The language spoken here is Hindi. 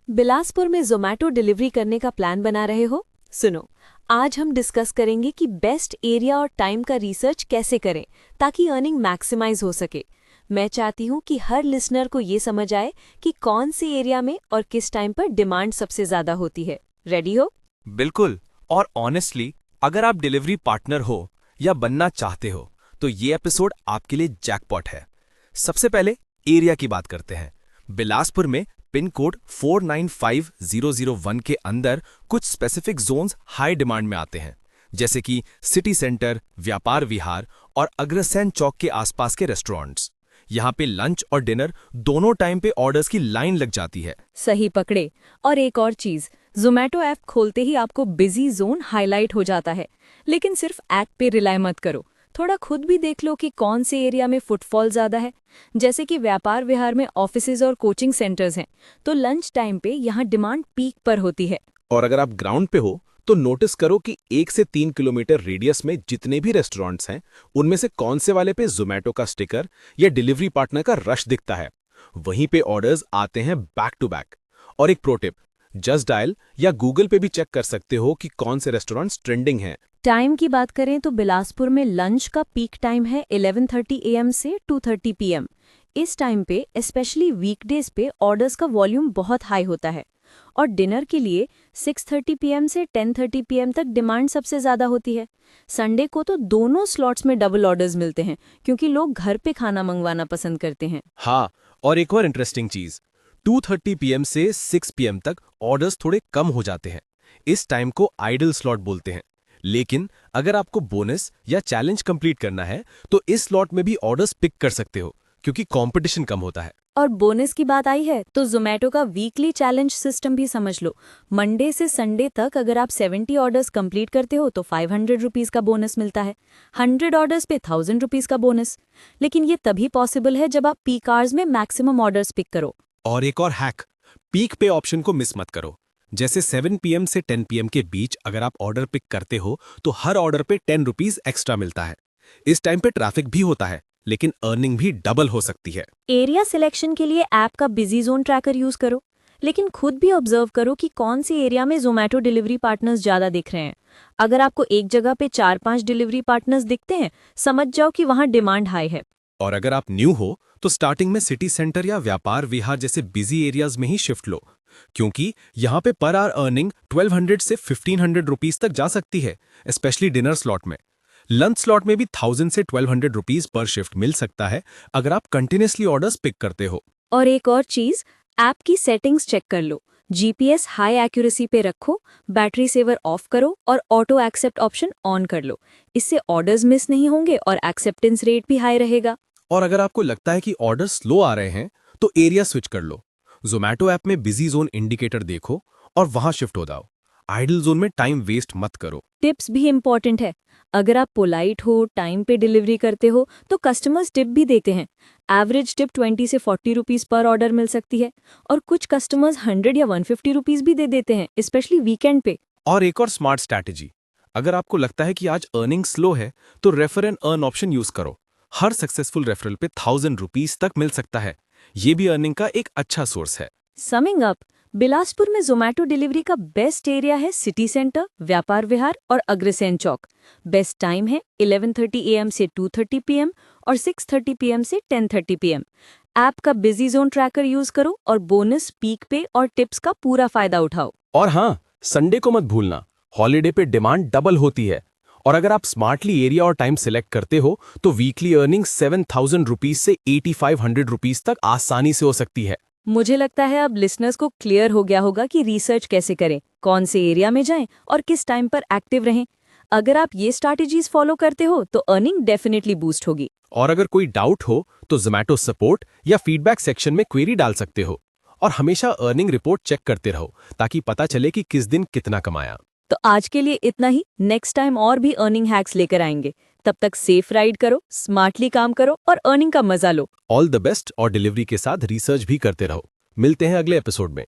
बिलासपुर में ज़ोमैटो डिलीवरी करने का प्लान बना रहे हो? सुनो, आज हम डिस्कस करेंगे कि बेस्ट एरिया और टाइम का रिसर्च कैसे करें ताकि अर्निंग मैक्सिमाइज हो सके। मैं चाहती हूँ कि हर लिसनर को ये समझ आए कि कौन से एरिया में और किस टाइम पर डिमांड सबसे ज़्यादा होती है। रेडी हो? बिल्कुल। और ऑनेस्टली अगर आप डिलीवरी पार्टनर हो या बनना चाहते हो तो ये एपिसोड आपके लिए जैकपॉट है। सबसे पहले एरिया की बात करते हैं। बिलासपुर में पिन कोड 495001 के अंदर कुछ स्पेसिफिक जोन्स हाई डिमांड में आते हैं, जैसे कि सिटी सेंटर, व्यापार विहार और अग्रसेन चौक के आसपास के रेस्टोरेंट्स। यहाँ पे लंच और डिनर दोनों टाइम पे ऑर्डर्स की लाइन लग जाती है। सही पकड़े। और एक और चीज़, ज़ोमैटो ऐप खोलते ही आपको बिजी जोन हाईलाइट हो जाता है, लेकिन सिर्फ ऐप पे रिलाई मत करो। थोड़ा खुद भी देख लो कि कौन से एरिया में फुटफॉल ज़्यादा है। जैसे कि व्यापार विहार में ऑफिसेज और कोचिंग सेंटर्स हैं, तो लंच टाइम पे यहाँ डिमांड पीक पर होती है। और अगर आप ग्राउंड पे हो तो नोटिस करो कि 1 से 3 किलोमीटर रेडियस में जितने भी रेस्टोरेंट्स हैं उनमें से कौन से वाले पे ज़ोमैटो का स्टिकर या डिलीवरी पार्टनर का रश दिखता है। वहीं पे ऑर्डर्स आते हैं बैक टू बैक। और एक प्रो टिप, जस्ट डायल या गूगल पे भी चेक कर सकते हो कि कौन से रेस्टोरेंट्स ट्रेंडिंग हैं। टाइम की बात करें तो बिलासपुर में लंच का पीक टाइम है 11:30 AM से 2:30 PM। इस टाइम पे स्पेशली वीकडेज पे ऑर्डर्स का वॉल्यूम बहुत हाई होता है। और डिनर के लिए 6:30 PM से 10:30 PM तक डिमांड सबसे ज़्यादा होती है। संडे को तो दोनों स्लॉट्स में डबल ऑर्डर्स मिलते हैं, क्योंकि लोग घर पे खाना मंगवाना पसंद करते हैं। हाँ, और एक और इंटरेस्टिंग चीज, 2:30 PM से 6 PM तक ऑर्डर्स थोड़े कम हो जाते हैं। इस टाइम को आइडल स्लॉट बोलते हैं। लेकिन अगर आपको बोनस या चैलेंज कंप्लीट करना है तो इस स्लॉट में भी ऑर्डर्स पिक कर सकते हो, क्योंकि कंपटीशन कम होता है। और बोनस की बात आई है तो ज़ोमैटो का वीकली चैलेंज सिस्टम भी समझ लो। मंडे से संडे तक अगर आप 70 ऑर्डर्स कंप्लीट करते हो तो 500 रुपीज़ का बोनस मिलता है। 100 ऑर्डर्स पे 1000 रुपीज़ का बोनस। लेकिन ये तभी पॉसिबल है जब आप पीक आवर्स में मैक्सिमम ऑर्डर्स पिक करो। और एक और हैक, पीक पे ऑप्शन को मिस मत करो। जैसे 7 PM से 10 PM के बीच अगर आप ऑर्डर पिक करते हो तो हर ऑर्डर पे 10 रुपीज एक्स्ट्रा मिलता है। इस टाइम पे ट्रैफिक भी होता है, लेकिन अर्निंग भी डबल हो सकती है। एरिया सिलेक्शन के लिए ऐप का बिजी जोन ट्रैकर यूज करो, लेकिन खुद भी ऑब्जर्व करो कि कौन से एरिया में ज़ोमैटो डिलीवरी पार्टनर्स ज़्यादा दिख रहे हैं। अगर आपको एक जगह पे 4-5 डिलीवरी पार्टनर्स दिखते हैं, समझ जाओ कि वहाँ डिमांड हाई है। और अगर आप न्यू हो तो स्टार्टिंग में सिटी सेंटर या व्यापार विहार जैसे बिजी एरियाज में ही शिफ्ट लो, क्योंकि यहाँ पे पर आवर अर्निंग 1200 से 1500 रुपीज तक जा सकती है, स्पेशली डिनर स्लॉट में। लंच स्लॉट में भी 1000 से 1200 रुपीज पर शिफ्ट मिल सकता है अगर आप कंटिन्यूसली ऑर्डर्स पिक करते हो। और एक और चीज, ऐप की सेटिंग्स चेक कर लो। GPS हाई एक्यूरेसी पे रखो, बैटरी सेवर ऑफ करो और ऑटो एक्सेप्ट ऑप्शन ऑन कर लो। इससे ऑर्डर्स मिस नहीं होंगे और एक्सेप्टेंस रेट भी हाई रहेगा। और अगर आपको लगता है कि ऑर्डर स्लो आ रहे हैं तो एरिया स्विच कर लो। ज़ोमैटो ऐप में बिजी जोन इंडिकेटर देखो और वहां शिफ्ट हो जाओ। आइडल जोन में टाइम वेस्ट मत करो। टिप्स भी इम्पॉर्टेंट है। अगर आप पोलाइट हो, टाइम पे डिलीवरी करते हो तो कस्टमर्स टिप भी देते हैं। एवरेज टिप 20 से 40 रुपीज़ पर ऑर्डर मिल सकती है, और कुछ कस्टमर्स 100 या 150 रुपीज़ भी दे देते हैं, स्पेशली वीकेंड पे। और एक और स्मार्ट स्ट्रैटेजी, अगर आपको लगता है कि आज अर्निंग स्लो है तो refer and earn option use करो। हर सक्सेसफुल रेफरल पे 1000 रुपीज तक मिल सकता है। ये भी अर्निंग का एक अच्छा सोर्स है। समिंग अप, बिलासपुर में ज़ोमैटो डिलीवरी का बेस्ट एरिया है सिटी सेंटर, व्यापार विहार और अग्रसेन चौक। बेस्ट टाइम है 11:30 AM से 2:30 PM और 6:30 PM से 10:30 PM। ऐप का बिजी जोन ट्रैकर यूज करो और बोनस, पीक पे और टिप्स का पूरा फायदा उठाओ। और हाँ, संडे को मत भूलना, हॉलीडे पे डिमांड डबल होती है। और अगर आप स्मार्टली एरिया और टाइम सिलेक्ट करते हो तो वीकली अर्निंग 7000 रुपीज से 8500 रुपीज तक आसानी से हो सकती है। मुझे लगता है अब लिसनर्स को क्लियर हो गया होगा कि रिसर्च कैसे करें, कौन से एरिया में जाएं और किस टाइम पर एक्टिव रहें। अगर आप ये स्ट्रैटेजीज फॉलो करते हो तो अर्निंग डेफिनेटली बूस्ट होगी। और अगर कोई डाउट हो तो ज़ोमैटो सपोर्ट या फीडबैक सेक्शन में क्वेरी डाल सकते हो। और हमेशा अर्निंग रिपोर्ट चेक करते रहो ताकि पता चले कि किस दिन कितना कमाया। तो आज के लिए इतना ही। नेक्स्ट टाइम और भी अर्निंग हैक्स लेकर आएंगे। तब तक सेफ राइड करो, स्मार्टली काम करो और अर्निंग का मजा लो। All the best. और डिलीवरी के साथ रिसर्च भी करते रहो। मिलते हैं अगले एपिसोड में।